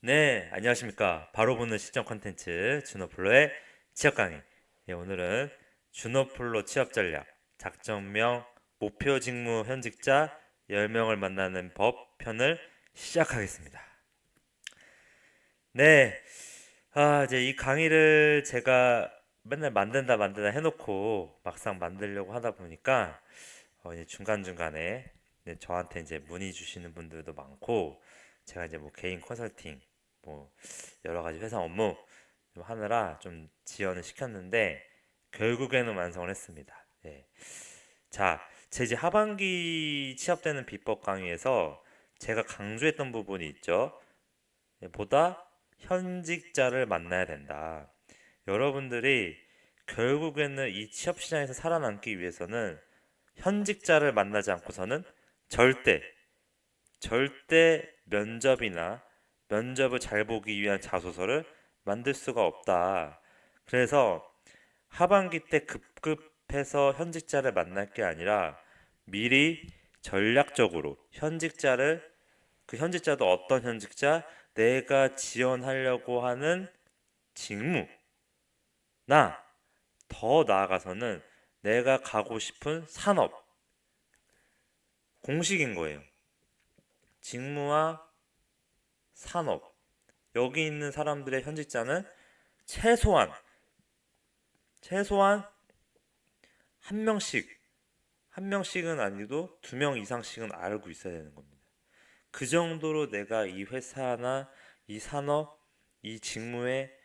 네, 안녕하십니까. 바로 보는 시점 콘텐츠 준호플로의 취업 강의. 예, 오늘은 준호플로 취업 전략, 작전명, 목표 직무 현직자 10명을 만나는 법 편을 시작하겠습니다. 네, 이제 이 강의를 제가 맨날 만든다 해놓고 막상 만들려고 하다 보니까 이제 중간중간에 저한테 이제 문의 주시는 분들도 많고 제가 이제 뭐 개인 컨설팅 뭐 여러 가지 회사 업무 좀 하느라 좀 지연을 시켰는데 결국에는 완성을 했습니다. 예. 자, 제 이제 하반기 취업되는 비법 강의에서 제가 강조했던 부분이 있죠. 예, 보다 현직자를 만나야 된다. 여러분들이 결국에는 이 취업 시장에서 살아남기 위해서는 현직자를 만나지 않고서는 절대 면접이나 면접을 잘 보기 위한 자소서를 만들 수가 없다. 그래서 하반기 때 급급해서 현직자를 만날 게 아니라 미리 전략적으로 그 현직자도 어떤 현직자, 내가 지원하려고 하는 직무나 더 나아가서는 내가 가고 싶은 산업, 공식인 거예요. 직무와 산업. 여기 있는 사람들의 현직자는 최소한 최소한 한 명씩 한 명씩은 아니도 두 명 이상씩은 알고 있어야 되는 겁니다. 그 정도로 내가 이 회사나 이 산업, 이 직무에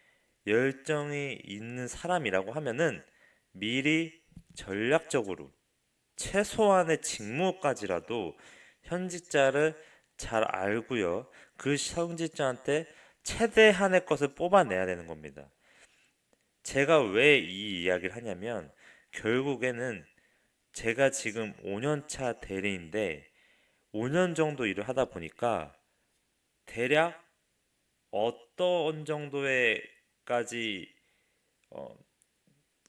열정이 있는 사람이라고 하면은 미리 전략적으로 최소한의 직무까지라도 현직자를 잘 알고요. 그 현직자한테 최대한의 것을 뽑아내야 되는 겁니다. 제가 왜 이 이야기를 하냐면 결국에는 제가 지금 5년차 대리인데 5년 정도 일을 하다 보니까 대략 어떤 정도의까지 어,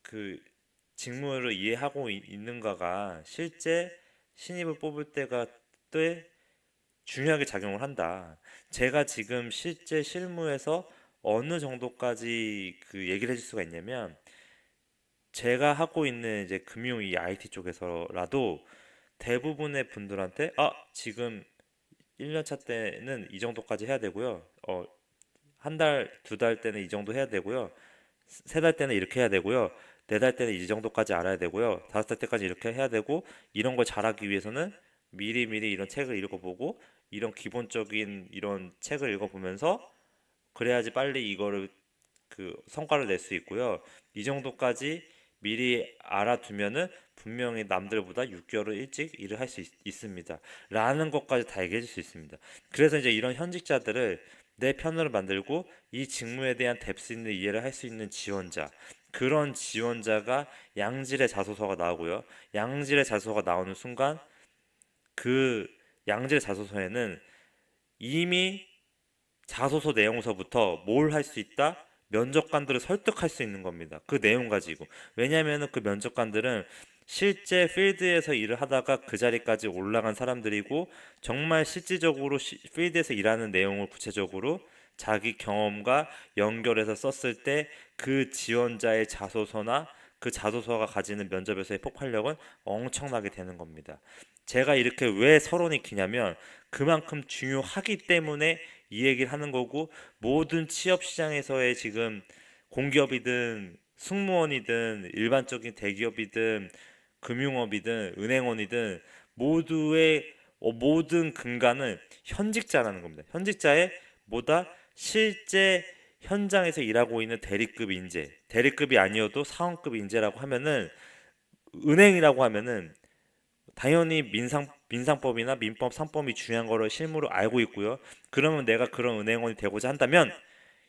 그 직무를 이해하고 있는가가 실제 신입을 뽑을 때가 꽤 중요하게 작용을 한다. 제가 지금 실제 실무에서 어느 정도까지 그 얘기를 해줄 수가 있냐면 제가 하고 있는 이제 금융 이 IT 쪽에서라도 대부분의 분들한테 지금 1년차 때는 이 정도까지 해야 되고요. 한 달, 두 달 때는 이 정도 해야 되고요. 세 달 때는 이렇게 해야 되고요. 네 달 때는 이 정도까지 알아야 되고요. 다섯 달 때까지 이렇게 해야 되고 이런 걸 잘하기 위해서는 미리 이런 책을 읽어보고 이런 기본적인 이런 책을 읽어보면서 그래야지 빨리 이거를 그 성과를 낼 수 있고요. 이 정도까지 미리 알아두면은 분명히 남들보다 6개월을 일찍 일을 할 수 있습니다. 라는 것까지 다 얘기해 줄 수 있습니다. 그래서 이제 이런 현직자들을 내 편으로 만들고 이 직무에 대한 뎁스 있는 이해를 할 수 있는 지원자, 그런 지원자가 양질의 자소서가 나오고요. 양질의 자소서가 나오는 순간 그 양질의 자소서에는 이미 자소서 내용서부터 뭘 할 수 있다? 면접관들을 설득할 수 있는 겁니다. 그 내용 가지고. 왜냐하면 그 면접관들은 실제 필드에서 일을 하다가 그 자리까지 올라간 사람들이고 정말 실질적으로 필드에서 일하는 내용을 구체적으로 자기 경험과 연결해서 썼을 때 그 지원자의 자소서나 그 자소서가 가지는 면접에서의 폭발력은 엄청나게 되는 겁니다. 제가 이렇게 왜 서론이 기냐면 그만큼 중요하기 때문에 이 얘기를 하는 거고 모든 취업 시장에서의 지금 공기업이든 승무원이든 일반적인 대기업이든 금융업이든 은행원이든 모두의 모든 근간은 현직자라는 겁니다. 현직자의 보다 실제 현장에서 일하고 있는 대리급 인재, 대리급이 아니어도 사원급 인재라고 하면은 은행이라고 하면은 당연히 민상법이나 민법 3법이 중요한 거를 실무로 알고 있고요. 그러면 내가 그런 은행원이 되고자 한다면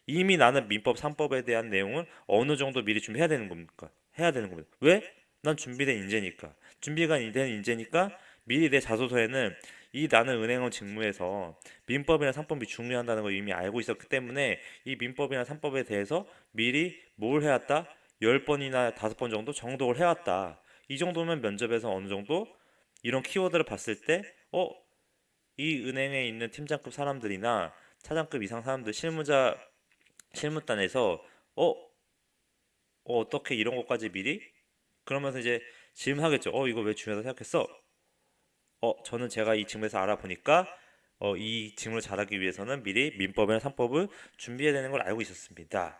이미 나는 민법 3법에 대한 내용을 어느 정도 미리 준비해야 되는 겁니까? 해야 되는 겁니다. 왜? 난 준비된 인재니까. 준비가 된 인재니까 미리 내 자소서에는 이 나는 은행원 직무에서 민법이나 3법이 중요하다는 걸 이미 알고 있었기 때문에 이 민법이나 3법에 대해서 미리 뭘 해왔다? 10번이나 5번 정도 정독을 해왔다. 이 정도면 면접에서 어느 정도 이런 키워드를 봤을 때, 이 은행에 있는 팀장급 사람들이나 차장급 이상 사람들 실무단에서 어떻게 이런 것까지 미리? 그러면서 이제 질문하겠죠. 이거 왜 중요하다고 생각했어? 저는 제가 이 직무에서 알아보니까 이 직무를 잘하기 위해서는 미리 민법이나 상법을 준비해야 되는 걸 알고 있었습니다.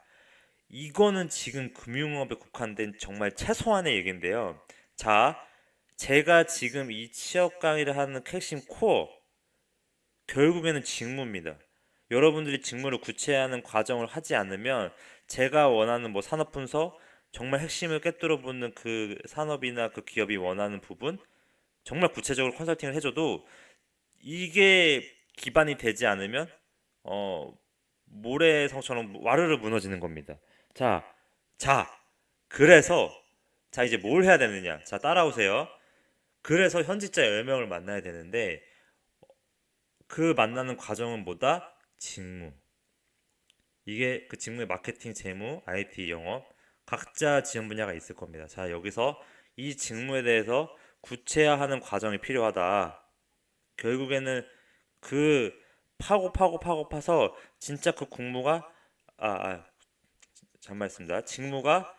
이거는 지금 금융업에 국한된 정말 최소한의 얘기인데요. 자, 제가 지금 이 취업 강의를 하는 핵심 코어, 결국에는 직무입니다. 여러분들이 직무를 구체화하는 과정을 하지 않으면 제가 원하는 뭐 산업분석, 정말 핵심을 꿰뚫어 보는 그 산업이나 그 기업이 원하는 부분, 정말 구체적으로 컨설팅을 해줘도 이게 기반이 되지 않으면 어, 모래성처럼 와르르 무너지는 겁니다. 자, 자, 그래서 자 이제 뭘 해야 되느냐? 자 따라오세요. 그래서 현직자 10명을 만나야 되는데 그 만나는 과정은 뭐다? 직무. 이게 그 직무의 마케팅, 재무, IT, 영업 각자 지원 분야가 있을 겁니다. 자 여기서 이 직무에 대해서 구체화하는 과정이 필요하다. 결국에는 그 파고 파서 진짜 그 국무가 아, 아 잠말했습니다. 직무가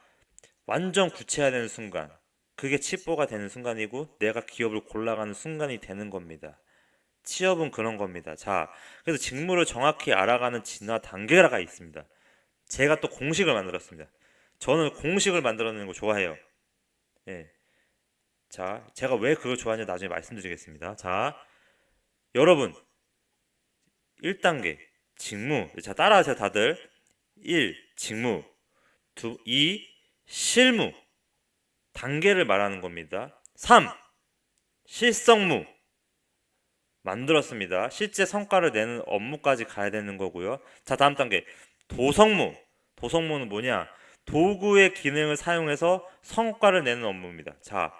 완전 구체화되는 순간, 그게 칩보가 되는 순간이고 내가 기업을 골라가는 순간이 되는 겁니다. 취업은 그런 겁니다. 자, 그래서 직무를 정확히 알아가는 진화 단계가 있습니다. 제가 또 공식을 만들었습니다. 저는 공식을 만들어내는 거 좋아해요. 예. 자, 제가 왜 그걸 좋아하는지 나중에 말씀드리겠습니다. 자, 여러분 1단계 직무. 자, 따라하세요, 다들. 1. 직무. 2. 실무. 단계를 말하는 겁니다. 3. 실성무. 만들었습니다. 실제 성과를 내는 업무까지 가야 되는 거고요. 자, 다음 단계. 도성무. 도성무는 뭐냐? 도구의 기능을 사용해서 성과를 내는 업무입니다. 자,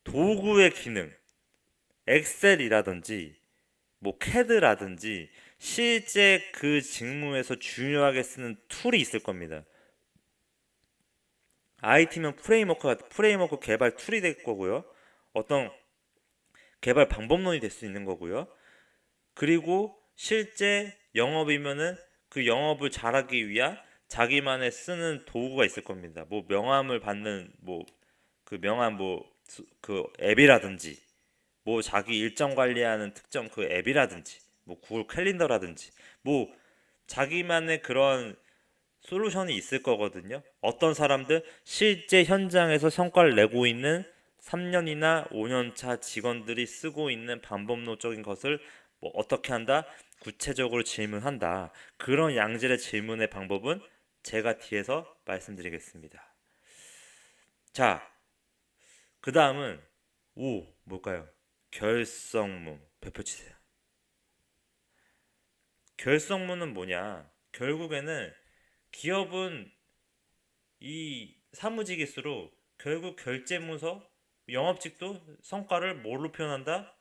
도구의 기능. 엑셀이라든지 뭐 캐드라든지 실제 그 직무에서 중요하게 쓰는 툴이 있을 겁니다. IT면 프레임워크 개발 툴이 될 거고요. 어떤 개발 방법론이 될 수 있는 거고요. 그리고 실제 영업이면은 그 영업을 잘하기 위한 자기만의 쓰는 도구가 있을 겁니다. 뭐 명함을 받는 뭐 그 명함 뭐 그 앱이라든지 뭐 자기 일정 관리하는 특정 그 앱이라든지 뭐 구글 캘린더라든지 뭐 자기만의 그런 솔루션이 있을 거거든요. 어떤 사람들 실제 현장에서 성과를 내고 있는 3년이나 5년 차 직원들이 쓰고 있는 방법론적인 것을 뭐 어떻게 한다? 구체적으로 질문한다. 그런 양질의 질문의 방법은 제가 뒤에서 말씀드리겠습니다. 자, 그 다음은 뭘까요? 결성문 펼쳐주세요. 결성문은 뭐냐? 결국에는 기업은 이 사무직일수록 결국 결제문서, 영업직도 성과를 뭘로 표현한다?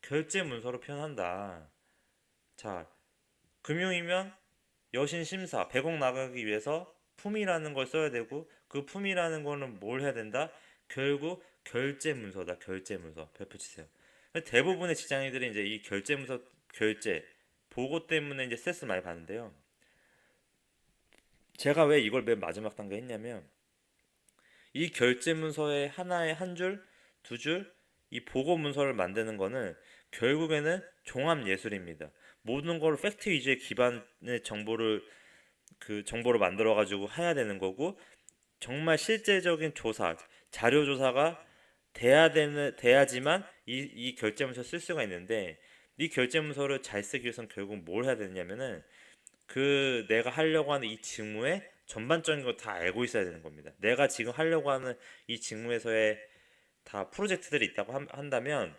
결제문서로 표현한다. 자, 금융이면 여신 심사, 100억 나가기 위해서 품이라는 걸 써야 되고 그 품이라는 거는 뭘 해야 된다? 결국 결제문서다. 결제문서. 펼쳐주세요. 대부분의 직장인들이 이제 이 결제문서 결제 보고 때문에 이제 스트레스 많이 받는데요. 제가 왜 이걸 맨 마지막 단계 했냐면 이 결제 문서의 하나의 한 줄, 두 줄, 이 보고 문서를 만드는 거는 결국에는 종합 예술입니다. 모든 걸 팩트 위주의 기반의 정보를 만들어 가지고 해야 되는 거고 정말 실제적인 조사, 자료 조사가 돼야지만 이 결제 문서 쓸 수가 있는데 이 결제 문서를 잘 쓰기 위해서는 결국 뭘 해야 되냐면은 그 내가 하려고 하는 이 직무의 전반적인 걸 다 알고 있어야 되는 겁니다. 내가 지금 하려고 하는 이 직무에서의 다 프로젝트들이 있다고 한다면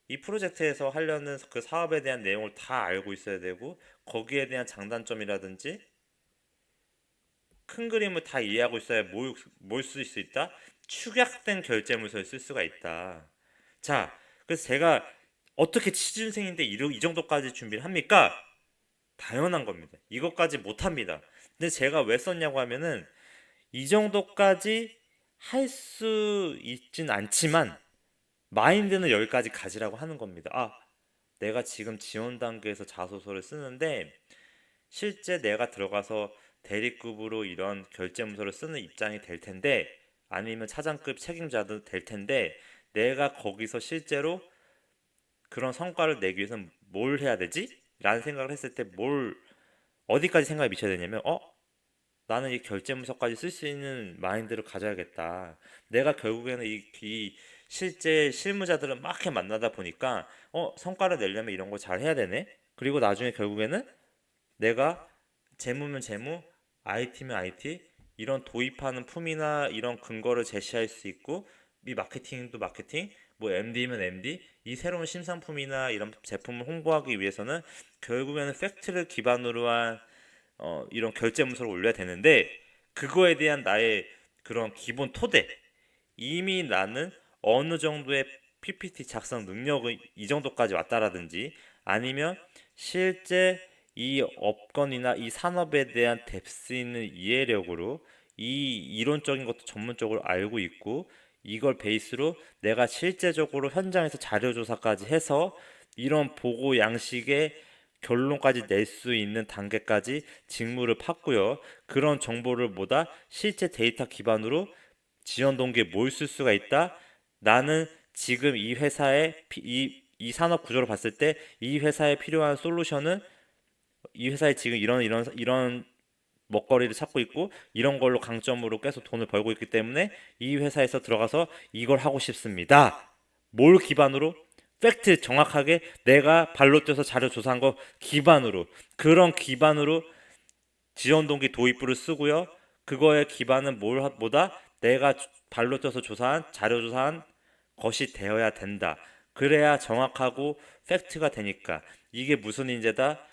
이 프로젝트에서 하려는 그 사업에 대한 내용을 다 알고 있어야 되고 거기에 대한 장단점이라든지 큰 그림을 다 이해하고 있어야 뭘 쓸 수 있다? 축약된 결제문서를 쓸 수가 있다. 자, 그래서 제가 어떻게 취준생인데 이 정도까지 준비를 합니까? 당연한 겁니다. 이것까지 못합니다. 근데 제가 왜 썼냐고 하면은 이 정도까지 할 수 있진 않지만 여기까지 가지라고 하는 겁니다. 내가 지금 지원 단계에서 자소서를 쓰는데 실제 내가 들어가서 대리급으로 이런 결제문서를 쓰는 입장이 될 텐데, 아니면 차장급 책임자도 될 텐데, 내가 거기서 실제로 그런 성과를 내기 위해서는 뭘 해야 되지? 라는 생각을 했을 때 어디까지 생각이 미쳐야 되냐면, 나는 이 결제문서까지 쓸 수 있는 마인드를 가져야겠다. 내가 결국에는 이 실제 실무자들은 막 이렇게 만나다 보니까, 성과를 내려면 이런 거 잘 해야 되네? 그리고 나중에 결국에는 내가 재무면 재무, IT면 IT, 이런 도입하는 품이나 이런 근거를 제시할 수 있고, 이 마케팅도 마케팅, 뭐 MD면 MD, 이 새로운 신상품이나 이런 제품을 홍보하기 위해서는 결국에는 팩트를 기반으로 한 이런 결제 문서를 올려야 되는데, 그거에 대한 나의 그런 기본 토대, 이미 나는 어느 정도의 PPT 작성 능력이 이 정도까지 왔다라든지, 아니면 실제 이 업권이나 이 산업에 대한 뎁스 있는 이해력으로 이 이론적인 것도 전문적으로 알고 있고, 이걸 베이스로 내가 실제적으로 현장에서 자료 조사까지 해서 이런 보고 양식의 결론까지 낼 수 있는 단계까지 직무를 팠고요. 그런 정보를 보다 실제 데이터 기반으로 지원 동기에 뭘 쓸 수가 있다. 나는 지금 이 회사의 이 산업 구조를 봤을 때 이 회사에 필요한 솔루션은 이 회사에 지금 이런 먹거리를 찾고 있고, 이런 걸로 강점으로 계속 돈을 벌고 있기 때문에 이 회사에서 들어가서 이걸 하고 싶습니다. 뭘 기반으로? 팩트 정확하게 내가 발로 뛰어서 자료 조사한 거 기반으로, 그런 기반으로 지원 동기 도입부를 쓰고요. 그거의 기반은 뭐다? 내가 발로 뛰어서 조사한 자료 조사한 것이 되어야 된다. 그래야 정확하고 팩트가 되니까. 이게 무슨 인재다?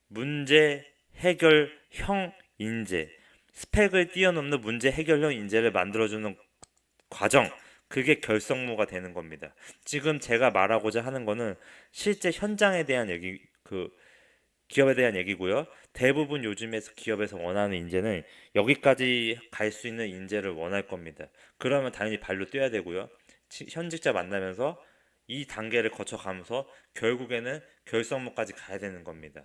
문제 해결형 인재. 스펙을 뛰어넘는 문제 해결형 인재를 만들어주는 과정. 그게 결성무가 되는 겁니다. 지금 제가 말하고자 하는 거는 실제 현장에 대한 얘기, 기업에 대한 얘기고요. 대부분 요즘에서 기업에서 원하는 인재는 여기까지 갈 수 있는 인재를 원할 겁니다. 그러면 당연히 발로 뛰어야 되고요. 현직자 만나면서 이 단계를 거쳐가면서 결국에는 결성무까지 가야 되는 겁니다.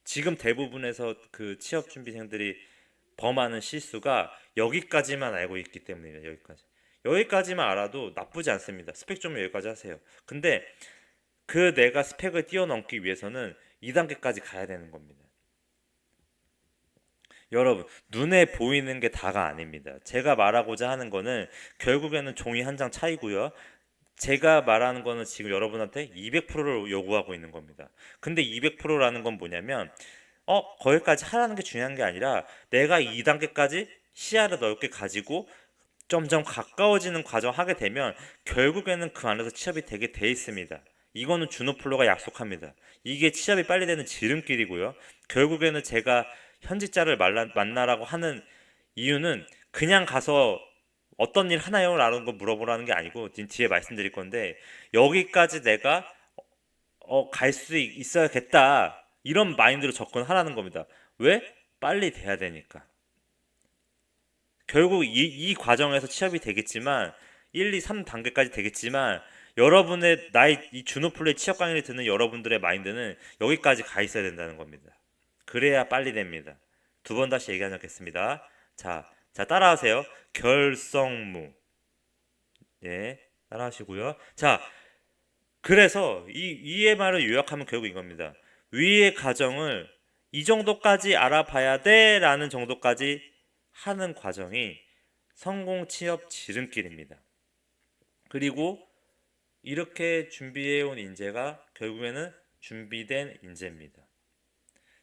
지금 대부분에서 그 취업 준비생들이 범하는 실수가 여기까지만 알고 있기 때문이에요. 여기까지만 알아도 나쁘지 않습니다. 스펙 좀 여기까지 하세요. 근데 그 내가 스펙을 뛰어넘기 위해서는 2단계까지 가야 되는 겁니다. 여러분, 눈에 보이는 게 다가 아닙니다. 제가 말하고자 하는 거는 결국에는 종이 한 장 차이고요. 제가 말하는 거는 지금 여러분한테 200%를 요구하고 있는 겁니다. 근데 200%라는 건 뭐냐면, 거기까지 하라는 게 중요한 게 아니라 내가 2단계까지 시야를 넓게 가지고 점점 가까워지는 과정 하게 되면 결국에는 그 안에서 취업이 되게 돼 있습니다. 이거는 준호플로가 약속합니다. 이게 취업이 빨리 되는 지름길이고요. 결국에는 제가 현직자를 만나라고 하는 이유는 그냥 가서 어떤 일 하나요? 라는 거 물어보라는 게 아니고, 뒤에 말씀드릴 건데, 여기까지 내가 갈 수 있어야겠다, 이런 마인드로 접근하라는 겁니다. 왜? 빨리 돼야 되니까. 결국 이 과정에서 취업이 되겠지만 1, 2, 3단계까지 되겠지만, 여러분의 나의 이 준호플레이 취업 강의를 듣는 여러분들의 마인드는 여기까지 가 있어야 된다는 겁니다. 그래야 빨리 됩니다. 두 번 다시 얘기하겠습니다. 자, 따라하세요. 결성무. 예, 따라하시고요. 자, 그래서 이의 말을 요약하면 결국 이겁니다. 위의 과정을 이 정도까지 알아봐야 돼 라는 정도까지 하는 과정이 성공 취업 지름길입니다. 그리고 이렇게 준비해온 인재가 결국에는 준비된 인재입니다.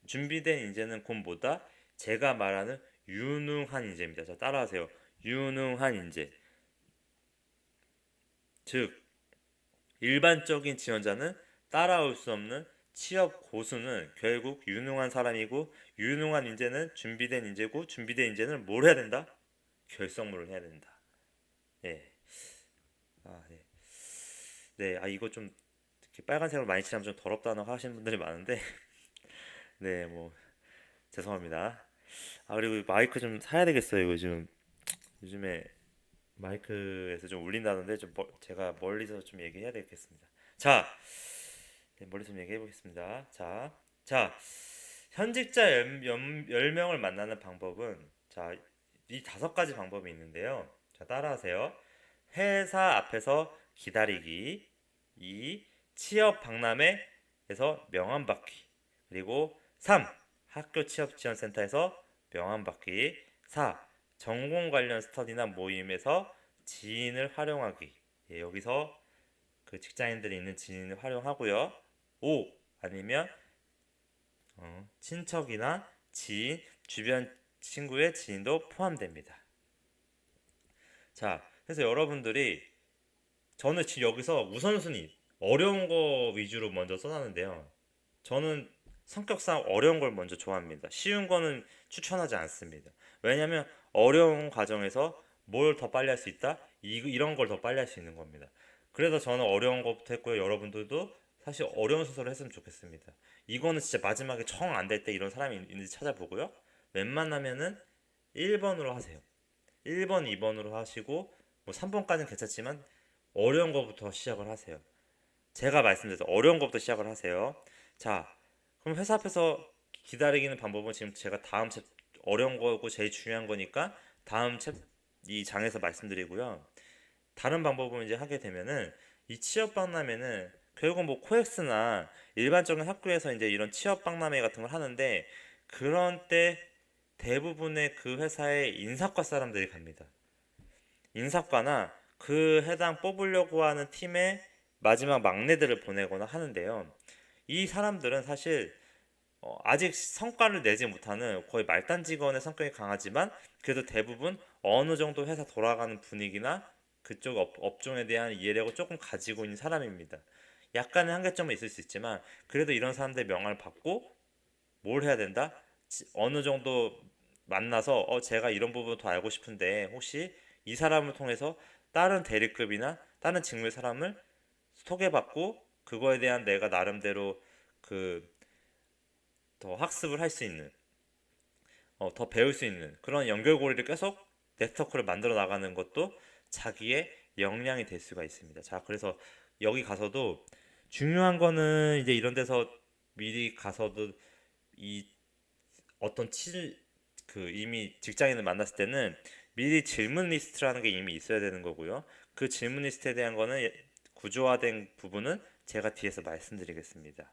준비된 인재는 곧 뭐다? 제가 말하는 유능한 인재입니다. 자, 따라하세요. 유능한 인재. 즉, 일반적인 지원자는 따라올 수 없는 취업 고수는 결국 유능한 사람이고, 유능한 인재는 준비된 인재고, 준비된 인재는 뭘 해야 된다? 결성무를 해야 된다. 예. 네. 네, 이거 좀 이렇게 빨간색으로 많이 칠하면 좀 더럽다는 하시는 분들이 많은데, 네, 뭐 죄송합니다. 그리고 마이크 좀 사야 되겠어요. 요즘에 마이크에서 좀 울린다는데, 제가 멀리서 좀 얘기해야 되겠습니다. 자, 네, 멀리서 좀 얘기해 보겠습니다. 자, 자, 현직자 10명을 만나는 방법은, 자, 이 5가지 방법이 있는데요. 자, 따라하세요. 회사 앞에서 기다리기, 2. 취업 박람회에서 명함 받기, 그리고 3. 학교 취업 지원센터에서 명함 받기, 4. 전공 관련 스터디나 모임에서 지인을 활용하기. 예, 여기서 그 직장인들이 있는 지인을 활용하고요. 5. 아니면 친척이나 지인, 주변 친구의 지인도 포함됩니다. 자, 그래서 여러분들이 저는 지금 여기서 우선순위 어려운 거 위주로 먼저 써놨는데요. 저는 성격상 어려운 걸 먼저 좋아합니다. 쉬운 거는 추천하지 않습니다. 왜냐하면 어려운 과정에서 뭘 더 빨리 할 수 있다? 이런 걸 더 빨리 할 수 있는 겁니다. 그래서 저는 어려운 것부터 했고요. 여러분들도 사실 어려운 순서로 했으면 좋겠습니다. 이거는 진짜 마지막에 정 안 될 때 이런 사람이 있는지 찾아보고요. 웬만하면은 1번으로 하세요. 1번, 2번으로 하시고 뭐 3번까지는 괜찮지만 어려운 것부터 시작을 하세요. 제가 말씀드려서 어려운 것부터 시작을 하세요. 자, 그럼 회사 앞에서 기다리는 방법은 지금 제가 다음 챕 어려운 거고 제일 중요한 거니까 다음 챕 이 장에서 말씀드리고요. 다른 방법은 이제 하게 되면은 이 취업 박람회는 결국 뭐 코엑스나 일반적인 학교에서 이제 이런 취업 박람회 같은 걸 하는데 그런 때 대부분의 그 회사의 인사과 사람들이 갑니다. 인사과나 그 해당 뽑으려고 하는 팀의 마지막 막내들을 보내거나 하는데요. 이 사람들은 사실 아직 성과를 내지 못하는 거의 말단 직원의 성격이 강하지만 그래도 대부분 어느 정도 회사 돌아가는 분위기나 그쪽 업종에 대한 이해력을 조금 가지고 있는 사람입니다. 약간의 한계점은 있을 수 있지만 그래도 이런 사람들의 명함을 받고 뭘 해야 된다? 어느 정도 만나서 제가 이런 부분 더 알고 싶은데 혹시 이 사람을 통해서 다른 대리급이나 다른 직무의 사람을 소개받고 그거에 대한 내가 나름대로 그 더 학습을 할 수 있는 더 배울 수 있는 그런 연결고리를 계속 네트워크를 만들어 나가는 것도 자기의 역량이 될 수가 있습니다. 자, 그래서 여기 가서도 중요한 거는 이제 이런 데서 미리 가서도 이 어떤 이미 직장인을 만났을 때는 미리 질문 리스트라는 게 이미 있어야 되는 거고요. 그 질문 리스트에 대한 거는 구조화된 부분은 제가 뒤에서 말씀드리겠습니다.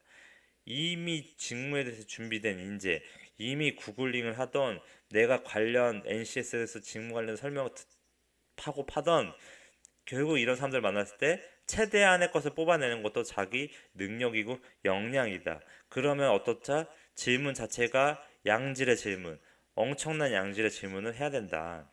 이미 직무에 대해서 준비된 인재, 이미 구글링을 하던 내가 관련 NCS에서 직무 관련 설명을 파던 결국 이런 사람들 만났을 때 최대한의 것을 뽑아내는 것도 자기 능력이고 역량이다. 그러면 어떻자 질문 자체가 양질의 질문, 엄청난 양질의 질문을 해야 된다.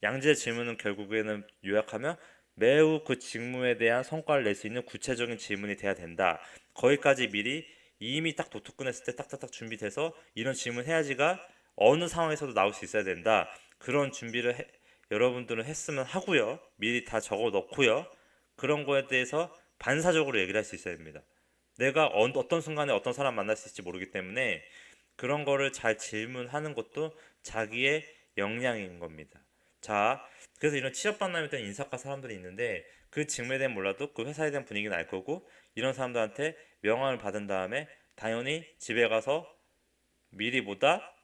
양질의 질문은 결국에는 요약하면 매우 그 직무에 대한 성과를 낼 수 있는 구체적인 질문이 돼야 된다. 거기까지 미리 이미 딱 도트 꺼냈을 때 딱딱딱 준비돼서 이런 질문 해야지가 어느 상황에서도 나올 수 있어야 된다. 그런 준비를 여러분들은 했으면 하고요. 미리 다 적어 놓고요. 그런 거에 대해서 반사적으로 얘기를 할 수 있어야 됩니다. 내가 어떤 순간에 어떤 사람 만날 수 있을지 모르기 때문에 그런 거를 잘 질문하는 것도 자기의 역량인 겁니다. 자, 그래서 이런 취업 박람회 때는 인사과 사람들이 있는데 그 직무에 대한 몰라도 그 회사에 대한 분위기는 알 거고 이런 사람들한테 명함을 받은 다음에 당연히 집에 가서 미리보다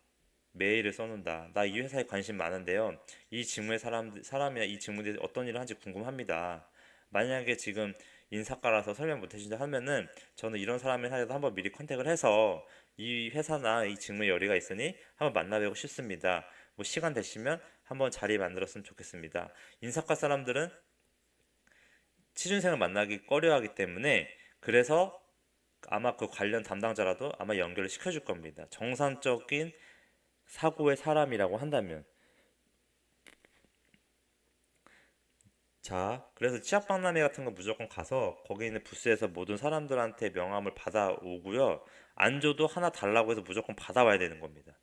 메일을 써놓는다. 나 이 회사에 관심 많은데요. 이 직무의 사람이나 이 직무에 어떤 일을 하는지 궁금합니다. 만약에 지금 인사과라서 설명 못 해준다 하면은 저는 이런 사람을 하여도 한번 미리 컨택을 해서 이 회사나 이 직무에 열의가 있으니 한번 만나뵈고 싶습니다. 뭐 시간 되시면 한번 자리 만들었으면 좋겠습니다. 인사과 사람들은 취준생을 만나기 꺼려하기 때문에 그래서 아마 그 관련 담당자라도 아마 연결을 시켜줄 겁니다. 정상적인 사고의 사람이라고 한다면. 자, 그래서 취업박람회 같은 거 무조건 가서 거기 있는 부스에서 모든 사람들한테 명함을 받아오고요. 안 줘도 하나 달라고 해서 무조건 받아와야 되는 겁니다.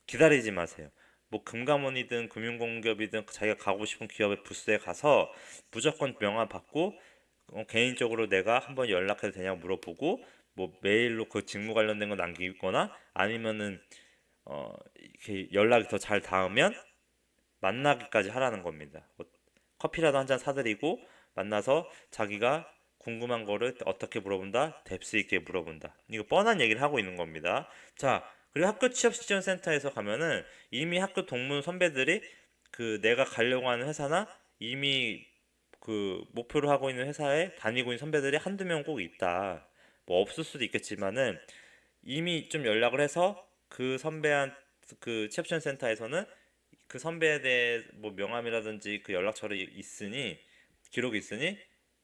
기다리지 마세요. 뭐 금감원이든 금융공기업이든 자기가 가고 싶은 기업의 부스에 가서 무조건 명함 받고 개인적으로 내가 한번 연락해도 되냐고 물어보고 뭐 메일로 그 직무 관련된 거 남기거나 아니면은 이렇게 연락이 더 잘 닿으면 만나기까지 하라는 겁니다. 뭐 커피라도 한 잔 사드리고 만나서 자기가 궁금한 거를 어떻게 물어본다? 뎁스 있게 물어본다. 이거 뻔한 얘기를 하고 있는 겁니다. 자, 그리고 학교 취업 지원 센터에서 가면은 이미 학교 동문 선배들이 그 내가 가려고 하는 회사나 이미 그 목표로 하고 있는 회사에 다니고 있는 선배들이 한두 명 꼭 있다. 뭐 없을 수도 있겠지만은 이미 좀 연락을 해서 그 선배한 그 취업 지원 센터에서는 그 선배에 대해 뭐 명함이라든지 그 연락처를 있으니 기록이 있으니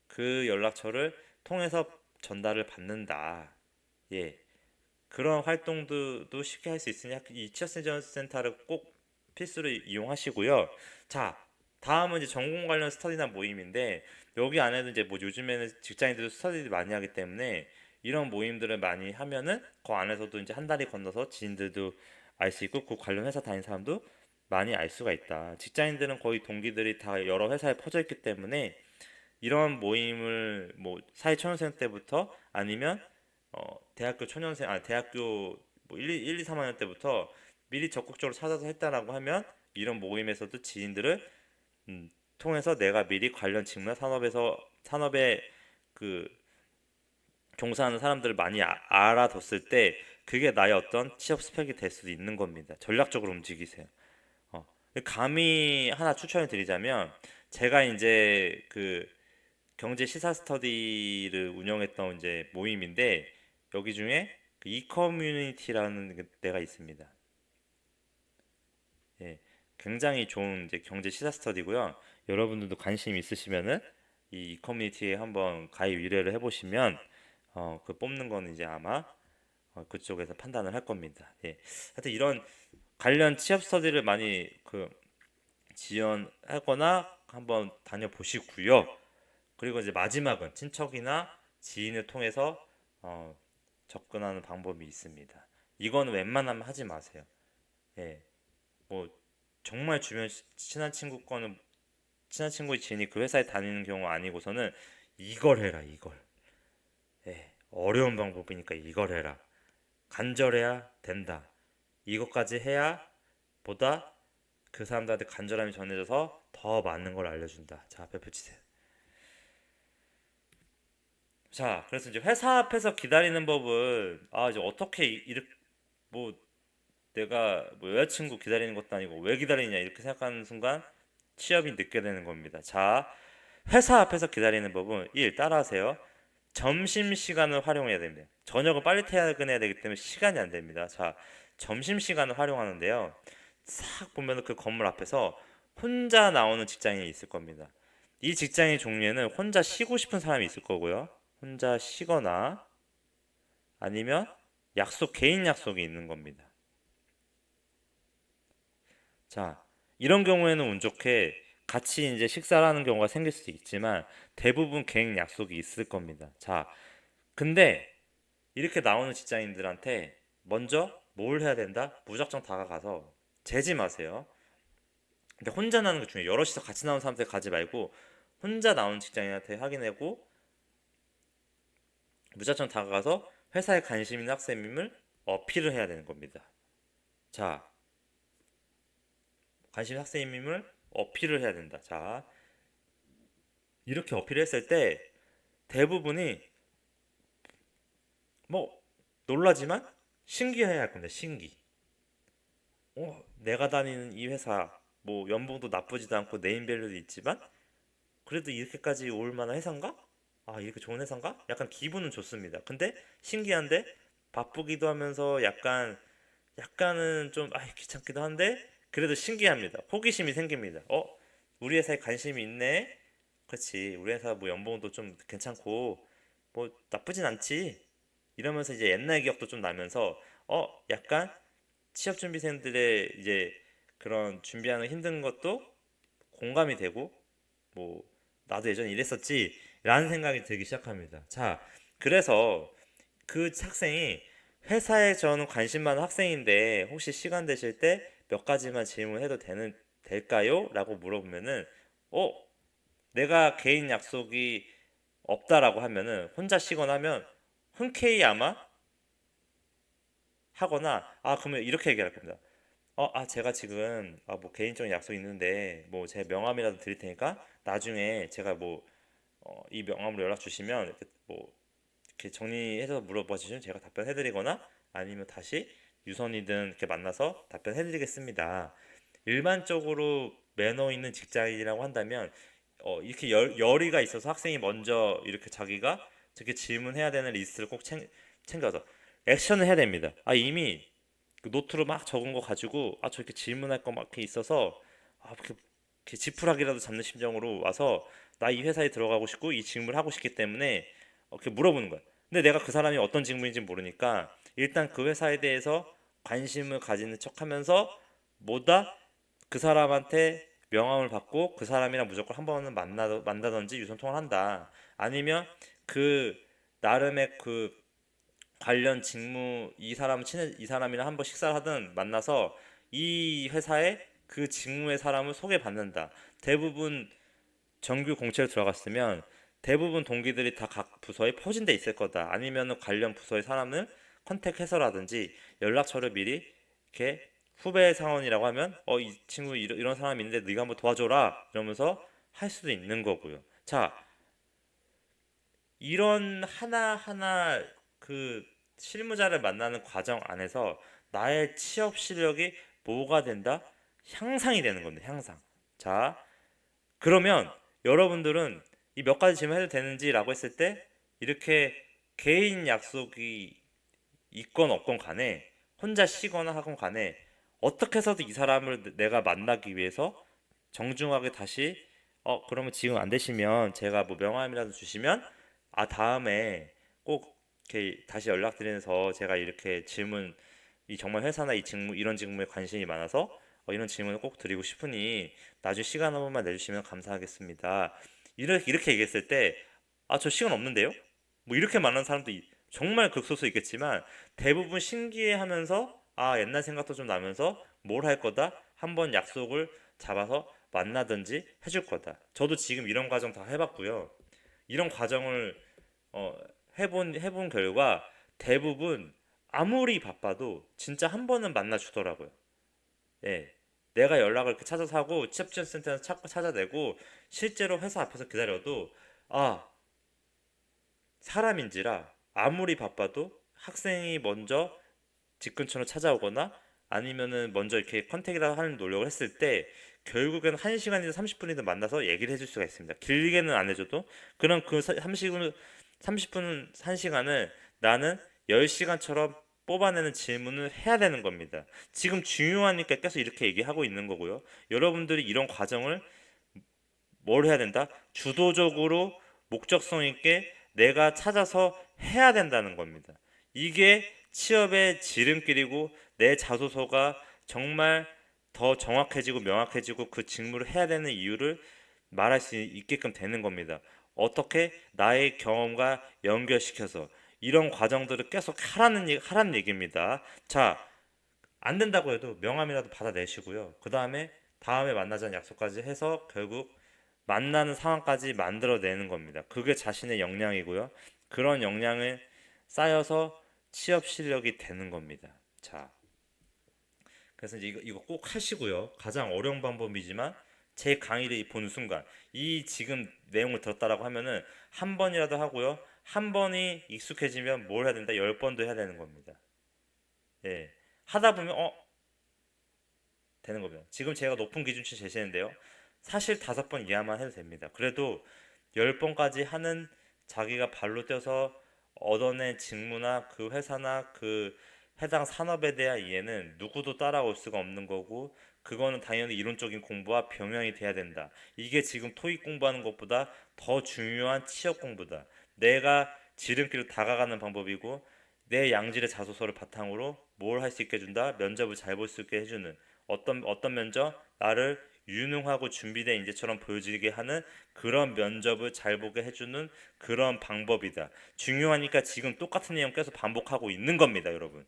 그 연락처를 통해서 전달을 받는다. 예. 그런 활동도 쉽게 할 수 있으니 이 취업지원 센터를 꼭 필수로 이용하시고요. 자, 다음은 이제 전공 관련 스터디나 모임인데 여기 안에도 이제 뭐 요즘에는 직장인들도 스터디를 많이 하기 때문에 이런 모임들을 많이 하면은 그 안에서도 이제 한 다리 건너서 지인들도 알 수 있고 그 관련 회사 다닌 사람도 많이 알 수가 있다. 직장인들은 거의 동기들이 다 여러 회사에 퍼져 있기 때문에 이런 모임을 뭐 사회초년생 때부터 아니면 대학교 초년생 대학교 뭐 1, 2, 3학년 때부터 미리 적극적으로 찾아서 했다라고 하면 이런 모임에서도 지인들을 통해서 내가 미리 관련 직무나 산업에 그 종사하는 사람들을 많이 알아뒀을 때 그게 나의 어떤 취업 스펙이 될 수도 있는 겁니다. 전략적으로 움직이세요. 어. 감히 하나 추천을 드리자면 제가 이제 그 경제 시사 스터디를 운영했던 이제 모임인데 여기 중에 그 이커뮤니티라는 데가 있습니다. 예, 굉장히 좋은 이제 경제 시사 스터디고요. 여러분들도 관심 있으시면은 이 이커뮤니티에 한번 가입 의뢰를 해보시면 그 뽑는 거는 이제 아마 그쪽에서 판단을 할 겁니다. 예, 하여튼 이런 관련 취업 스터디를 많이 그 지원하거나 한번 다녀보시고요. 그리고 이제 마지막은 친척이나 지인을 통해서 어, 접근하는 방법이 있습니다. 이거는 웬만하면 하지 마세요. 예, 뭐 정말 주변 친한 친구 거는 친한 친구의 지인이 그 회사에 다니는 경우 아니고서는 이걸 해라 이걸. 예, 어려운 방법이니까 이걸 해라. 간절해야 된다. 이것까지 해야 보다 그 사람들한테 간절함이 전해져서 더 많은 걸 알려준다. 자, 별표 치세요. 자, 그래서 이제 회사 앞에서 기다리는 법은 이제 어떻게 이렇게 뭐 내가 뭐 여자친구 기다리는 것도 아니고 왜 기다리냐 이렇게 생각하는 순간 취업이 늦게 되는 겁니다. 자, 회사 앞에서 기다리는 법은 1. 따라하세요. 점심 시간을 활용해야 됩니다. 저녁을 빨리 퇴근해야 되기 때문에 시간이 안 됩니다. 자, 점심 시간을 활용하는데요. 싹 보면 그 건물 앞에서 혼자 나오는 직장인이 있을 겁니다. 이 직장인 종류에는 혼자 쉬고 싶은 사람이 있을 거고요. 혼자 쉬거나 아니면 개인 약속이 있는 겁니다. 자, 이런 경우에는 운 좋게 같이 이제 식사를 하는 경우가 생길 수도 있지만 대부분 개인 약속이 있을 겁니다. 자, 근데 이렇게 나오는 직장인들한테 먼저 뭘 해야 된다? 무작정 다가가서 재지 마세요. 근데 혼자 나는 것 중에 여럿이서 같이 나오는 사람한테 가지 말고 혼자 나오는 직장인한테 확인하고 무작정 다가가서 회사에 관심 있는 학생임을 어필을 해야 되는 겁니다. 자, 관심 있는 학생임을 어필을 해야 된다. 자, 이렇게 어필했을 때 대부분이 뭐 놀라지만 신기해야 할 겁니다. 신기. 내가 다니는 이 회사 뭐 연봉도 나쁘지도 않고 네임밸류도 있지만 그래도 이렇게까지 올 만한 회사인가? 이렇게 좋은 회사인가? 약간 기분은 좋습니다. 근데 신기한데 바쁘기도 하면서 약간은 좀 귀찮기도 한데 그래도 신기합니다. 호기심이 생깁니다. 우리 회사에 관심이 있네. 그렇지. 우리 회사 뭐 연봉도 좀 괜찮고 뭐 나쁘진 않지. 이러면서 이제 옛날 기억도 좀 나면서 약간 취업 준비생들의 이제 그런 준비하는 힘든 것도 공감이 되고 뭐 나도 예전에 이랬었지 라는 생각이 들기 시작합니다. 자, 그래서 그 학생이 회사에 저는 관심 많은 학생인데 혹시 시간 되실 때 몇 가지만 질문해도 될까요? 라고 물어보면은 어 내가 개인 약속이 없다라고 하면은 혼자 쉬거나 하면 흔쾌히 아마 하거나 그러면 이렇게 얘기할 겁니다. 제가 지금 뭐 개인적인 약속이 있는데 뭐 제 명함이라도 드릴 테니까 나중에 제가 뭐 이 명함으로 연락 주시면 이렇게 뭐 이렇게 정리해서 물어봐 주시면 제가 답변해 드리거나 아니면 다시 유선이든 이렇게 만나서 답변해 드리겠습니다. 일반적으로 매너 있는 직장인이라고 한다면 이렇게 열의가 있어서 학생이 먼저 이렇게 자기가 저렇게 질문해야 되는 리스트를 꼭 챙겨서 액션을 해야 됩니다. 이미 그 노트로 막 적은 거 가지고 저렇게 질문할 거 막 이렇게 있어서 이렇게 지푸라기라도 잡는 심정으로 와서 나 이 회사에 들어가고 싶고 이 직무를 하고 싶기 때문에 이렇게 물어보는 거야. 근데 내가 그 사람이 어떤 직무인지 모르니까 일단 그 회사에 대해서 관심을 가지는 척하면서 뭐다 그 사람한테 명함을 받고 그 사람이랑 무조건 한 번은 만나든지 유선통화를 한다. 아니면 그 나름의 그 관련 직무 이 사람이랑 한번 식사를 하든 만나서 이 회사의 그 직무의 사람을 소개받는다. 대부분 정규 공채로 들어갔으면 대부분 동기들이 다 각 부서에 포진돼 있을 거다. 아니면 관련 부서의 사람을 컨택해서라든지 연락처를 미리 이렇게 후배 상원이라고 하면 이 친구 이런 사람이 있는데 네가 한번 도와줘라 이러면서 할 수도 있는 거고요. 자, 이런 하나하나 그 실무자를 만나는 과정 안에서 나의 취업 실력이 뭐가 된다? 향상이 되는 겁니다. 향상. 자, 그러면 여러분들은 이 몇 가지 질문해도 되는지라고 했을 때 이렇게 개인 약속이 있건 없건 간에 혼자 쉬거나 하건 간에 어떻게 해서도 이 사람을 내가 만나기 위해서 정중하게 다시 그러면 지금 안 되시면 제가 뭐 명함이라도 주시면 다음에 꼭 이렇게 다시 연락드리면서 제가 이렇게 질문 이 정말 회사나 이 직무 이런 직무에 관심이 많아서 이런 질문을 꼭 드리고 싶으니 나중에 시간 한 번만 내주시면 감사하겠습니다. 이렇게 얘기했을 때 저 시간 없는데요? 뭐 이렇게 말하는 사람도 정말 극소수 있겠지만 대부분 신기해하면서 옛날 생각도 좀 나면서 뭘 할 거다 한번 약속을 잡아서 만나든지 해줄 거다. 저도 지금 이런 과정 다 해봤고요. 이런 과정을 어, 해본 결과 대부분 아무리 바빠도 진짜 한 번은 만나 주더라고요. 예. 내가 연락을 이렇게 찾아서 하고 취업 지원 센터에서 찾아내고 실제로 회사 앞에서 기다려도 아 사람인지라 아무리 바빠도 학생이 먼저 집 근처로 찾아오거나 아니면은 먼저 이렇게 컨택이라 하는 노력을 했을 때 결국에는 1시간이든 30분이든 만나서 얘기를 해줄 수가 있습니다. 길게는 안 해줘도 그럼 그 30분, 1시간을 나는 10시간처럼 뽑아내는 질문을 해야 되는 겁니다. 지금 중요하니까 계속 이렇게 얘기하고 있는 거고요. 여러분들이 이런 과정을 뭘 해야 된다? 주도적으로 목적성 있게 내가 찾아서 해야 된다는 겁니다. 이게 취업의 지름길이고 내 자소서가 정말 더 정확해지고 명확해지고 그 직무를 해야 되는 이유를 말할 수 있게끔 되는 겁니다. 어떻게 나의 경험과 연결시켜서 이런 과정들을 계속 하라는 얘기입니다. 자, 안 된다고 해도 명함이라도 받아내시고요. 그 다음에 만나자는 약속까지 해서 결국 만나는 상황까지 만들어내는 겁니다. 그게 자신의 역량이고요. 그런 역량을 쌓여서 취업 실력이 되는 겁니다. 자, 그래서 이제 이거 꼭 하시고요. 가장 어려운 방법이지만 제 강의를 보는 순간 이 지금 내용을 들었다라고 하면은 한 번이라도 하고요. 한 번이 익숙해지면 뭘 해야 된다? 10번도 해야 되는 겁니다. 예. 하다 보면 되는 겁니다. 지금 제가 높은 기준치 제시했는데요. 사실 5번 이하만 해도 됩니다. 그래도 10번까지 하는 자기가 발로 뛰어서 얻어낸 직무나 그 회사나 그 해당 산업에 대한 이해는 누구도 따라올 수가 없는 거고 그거는 당연히 이론적인 공부와 병행이 돼야 된다. 이게 지금 토익 공부하는 것보다 더 중요한 취업 공부다. 내가 지름길로 다가가는 방법이고 내 양질의 자소서를 바탕으로 뭘 할 수 있게 해준다. 면접을 잘 볼 수 있게 해주는 어떤 면접 나를 유능하고 준비된 인재처럼 보여지게 하는 그런 면접을 잘 보게 해주는 그런 방법이다. 중요하니까 지금 똑같은 내용 계속 반복하고 있는 겁니다, 여러분.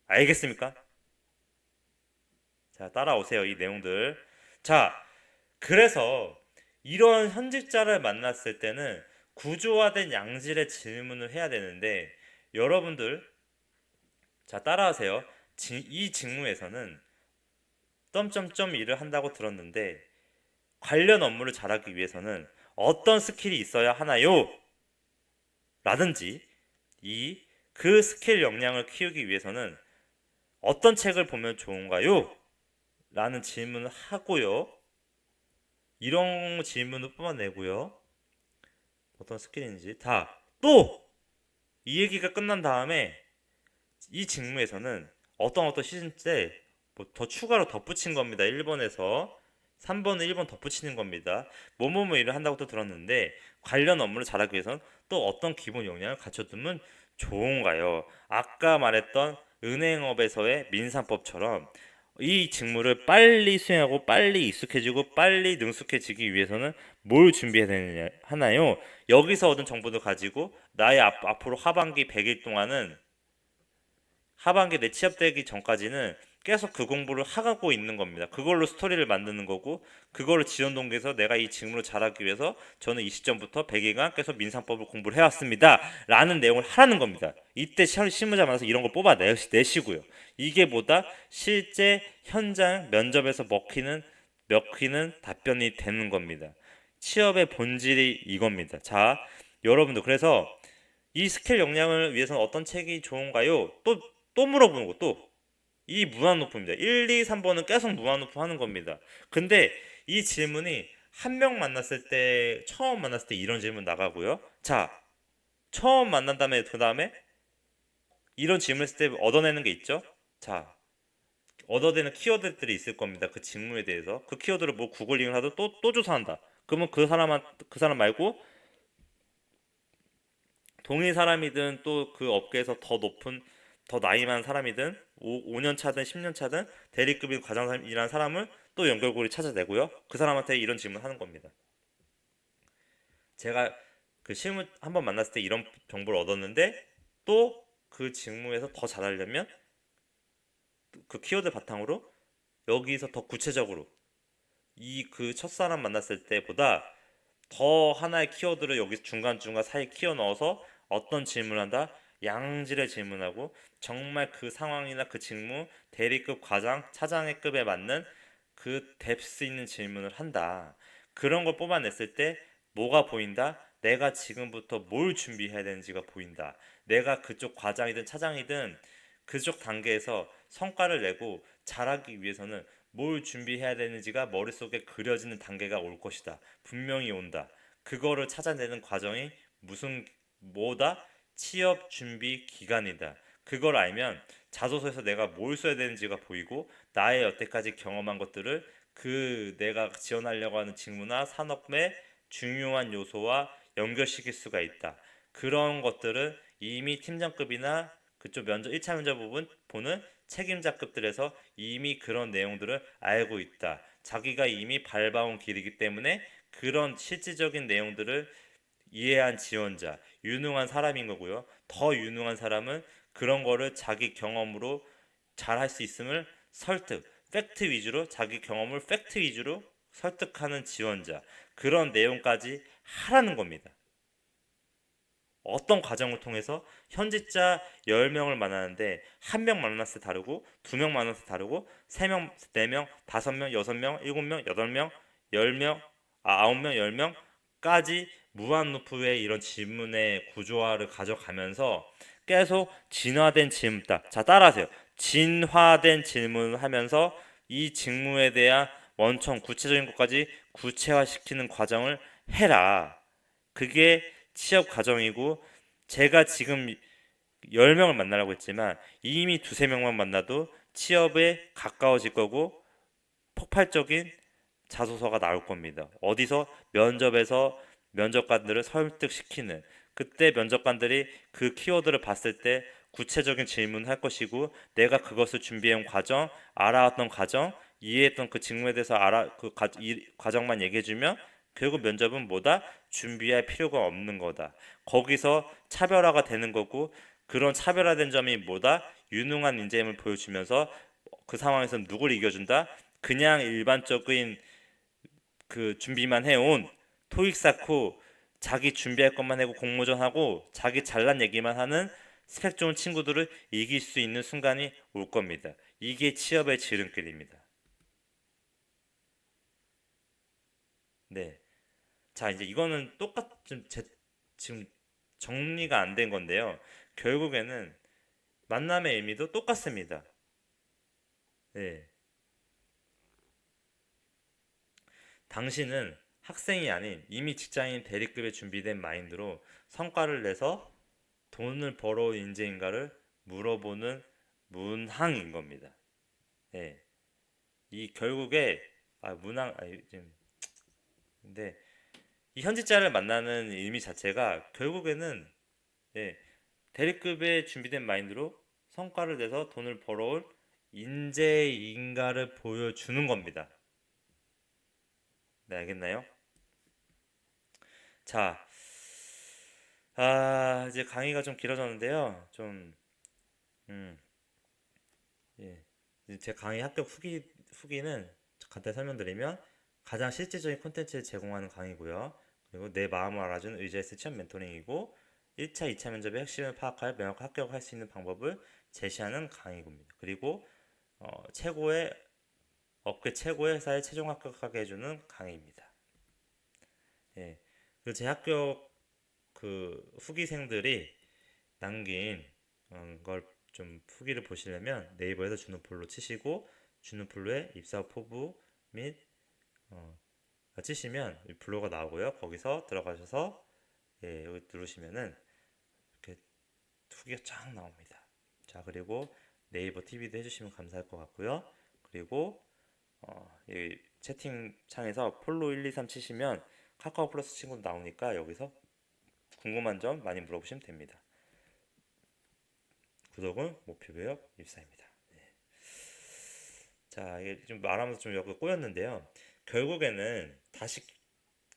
알겠습니까? 자, 따라오세요, 이 내용들. 자, 그래서 이런 현직자를 만났을 때는 구조화된 양질의 질문을 해야 되는데 여러분들 자, 따라하세요. 이 직무에서는 점점점 일을 한다고 들었는데 관련 업무를 잘하기 위해서는 어떤 스킬이 있어야 하나요? 라든지 그 스킬 역량을 키우기 위해서는 어떤 책을 보면 좋은가요? 라는 질문을 하고요. 이런 질문을 뽑아내고요. 어떤 스킬인지 다 또 이 얘기가 끝난 다음에 이 직무에서는 어떤 시즌 때 뭐 더 추가로 덧붙인 겁니다. 1번에서 3번은 1번 덧붙이는 겁니다. 뭐뭐뭐 일을 한다고 또 들었는데 관련 업무를 잘하기 위해서는 또 어떤 기본 역량을 갖춰두면 좋은가요? 아까 말했던 은행업에서의 민사법처럼 이 직무를 빨리 수행하고 빨리 익숙해지고 빨리 능숙해지기 위해서는 뭘 준비해야 되느냐 하나요? 여기서 얻은 정보도 가지고 나의 앞으로 하반기 100일 동안은 하반기 내 취업되기 전까지는 계속 그 공부를 하고 있는 겁니다. 그걸로 스토리를 만드는 거고 그걸로 지원 동기에서 내가 이 직무를 잘하기 위해서 저는 이 시점부터 100일간 계속 민사법을 공부를 해왔습니다. 라는 내용을 하라는 겁니다. 이때 실무자 만나서 이런 거 뽑아내시고요. 이게 보다 실제 현장 면접에서 먹히는 답변이 되는 겁니다. 취업의 본질이 이겁니다. 자, 여러분들 그래서 이 스킬 역량을 위해서는 어떤 책이 좋은가요? 또 물어보는 거 또. 이 무한오프입니다. 1, 2, 3번은 계속 무한오프 하는 겁니다. 근데 이 질문이 한 명 만났을 때 처음 만났을 때 이런 질문 나가고요. 자, 처음 만난 다음에 그 다음에 이런 질문 했을 때 얻어내는 게 있죠. 자, 얻어내는 키워드들이 있을 겁니다. 그 직무에 대해서 그 키워드를 뭐 구글링을 하도 또 조사한다. 그러면 그 사람 말고 동일 사람이든 또 그 업계에서 더 높은 더 나이 많은 사람이든 5년 차든 10년 차든 대리급인 과장이라는 사람을 또 연결고리 찾아내고요. 그 사람한테 이런 질문을 하는 겁니다. 제가 그 실무 한번 만났을 때 이런 정보를 얻었는데 또 그 직무에서 더 잘하려면 그 키워드 바탕으로 여기서 더 구체적으로 이 그 첫사람 만났을 때보다 더 하나의 키워드를 여기 중간중간 사이 키워 넣어서 어떤 질문을 한다? 양질의 질문하고 정말 그 상황이나 그 직무 대리급 과장 차장의 급에 맞는 그 뎁스 있는 질문을 한다. 그런 걸 뽑아냈을 때 뭐가 보인다? 내가 지금부터 뭘 준비해야 되는지가 보인다. 내가 그쪽 과장이든 차장이든 그쪽 단계에서 성과를 내고 잘하기 위해서는 뭘 준비해야 되는지가 머릿속에 그려지는 단계가 올 것이다. 분명히 온다. 그거를 찾아내는 과정이 무슨 뭐다? 취업 준비 기간이다. 그걸 알면 자소서에서 내가 뭘 써야 되는지가 보이고 나의 여태까지 경험한 것들을 그 내가 지원하려고 하는 직무나 산업의 중요한 요소와 연결시킬 수가 있다. 그런 것들은 이미 팀장급이나 그쪽 면접 1차 면접 부분 보는 책임자급들에서 이미 그런 내용들을 알고 있다. 자기가 이미 밟아온 길이기 때문에 그런 실질적인 내용들을 이해한 지원자, 유능한 사람인 거고요. 더 유능한 사람은 그런 거를 자기 경험으로 잘할 수 있음을 설득, 팩트 위주로 자기 경험을 팩트 위주로 설득하는 지원자. 그런 내용까지 하라는 겁니다. 어떤 과정을 통해서 현직자 10명을 만나는데 한 명 만났을 때 다르고 두 명 만났을 때 다르고 세 명, 네 명, 다섯 명, 여섯 명, 일곱 명, 여덟 명, 10명, 아홉 명, 10명까지 무한 루프의 이런 질문의 구조화를 가져가면서 계속 진화된 질문 자 따라하세요. 진화된 질문을 하면서 이 직무에 대한 원천 구체적인 것까지 구체화시키는 과정을 해라. 그게 취업 과정이고 제가 지금 10명을 만나라고 했지만 이미 두세 명만 만나도 취업에 가까워질 거고 폭발적인 자소서가 나올 겁니다. 어디서? 면접에서 면접관들을 설득시키는 그때 면접관들이 그 키워드를 봤을 때 구체적인 질문을 할 것이고 내가 그것을 준비해온 과정, 알아왔던 과정, 이해했던 그 직무에 대해서 이 과정만 얘기해주면 결국 면접은 뭐다? 준비할 필요가 없는 거다. 거기서 차별화가 되는 거고 그런 차별화된 점이 뭐다? 유능한 인재임을 보여주면서 그 상황에서 누굴 이겨준다? 그냥 일반적인 그 준비만 해온 토익 쌓고 자기 준비할 것만 하고 공모전 하고 자기 잘난 얘기만 하는 스펙 좋은 친구들을 이길 수 있는 순간이 올 겁니다. 이게 취업의 지름길입니다. 네. 자, 이제 이거는 지금 정리가 안 된 건데요. 결국에는 만남의 의미도 똑같습니다. 네. 당신은 학생이 아닌 이미 직장인 대리급에 준비된 마인드로 성과를 내서 돈을 벌어온 인재인가를 물어보는 문항인 겁니다. 예. 이 결국에 문항 지금 근데 이 현지자를 만나는 의미 자체가 결국에는 예, 대리급에 준비된 마인드로 성과를 내서 돈을 벌어올 인재인가를 보여주는 겁니다. 네, 알겠나요? 자, 이제 강의가 좀 길어졌는데요. 음, 예. 이제 제 강의 합격 후기는 간단히 설명드리면 가장 실질적인 콘텐츠를 제공하는 강의고요. 그리고 내 마음을 알아주는 의지에서 취업 멘토링이고 1차, 2차 면접의 핵심을 파악하여 명확히 합격할 수 있는 방법을 제시하는 강의입니다. 그리고 최고의 업계 최고의 회사에 최종 합격하게 해주는 강의입니다. 예. 그리고 제 학교 그 후기생들이 남긴 걸 좀 후기를 보시려면 네이버에서 준우폴로 치시고 준우폴로의 입사 포부 및 어, 치시면 블로그가 나오고요. 거기서 들어가셔서 예, 여기 누르시면은 이렇게 후기가 쫙 나옵니다. 자, 그리고 네이버 TV도 해주시면 감사할 것 같고요. 그리고 이 채팅창에서 폴로 123 치시면 카카오 플러스 친구도 나오니까 여기서 궁금한 점 많이 물어보시면 됩니다. 구독은 목표교육 입사입니다. 네. 자, 이게 좀 말하면서 좀 여기 꼬였는데요. 결국에는 다시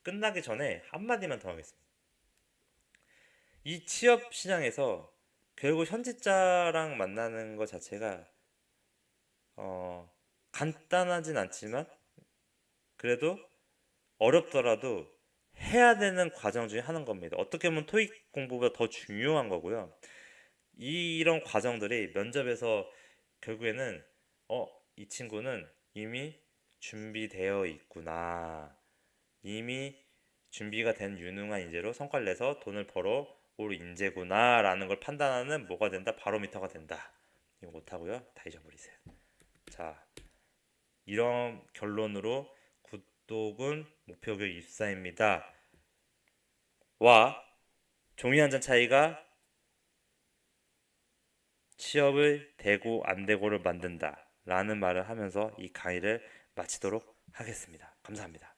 끝나기 전에 한마디만 더 하겠습니다. 이 취업 시장에서 결국 현직자랑 만나는 것 자체가 어, 간단하진 않지만 그래도 어렵더라도 해야 되는 과정 중에 하나인 겁니다. 어떻게 보면 토익 공부보다 더 중요한 거고요. 이런 과정들이 면접에서 결국에는 이 친구는 이미 준비되어 있구나. 이미 준비가 된 유능한 인재로 성과를 내서 돈을 벌어 올 인재구나 라는 걸 판단하는 뭐가 된다? 바로미터가 된다. 이거 못하고요. 다 잊어버리세요. 자, 이런 결론으로 구독은 목표교육 입사입니다. 와 종이 한 장 차이가 취업을 되고 안 되고를 만든다 라는 말을 하면서 이 강의를 마치도록 하겠습니다. 감사합니다.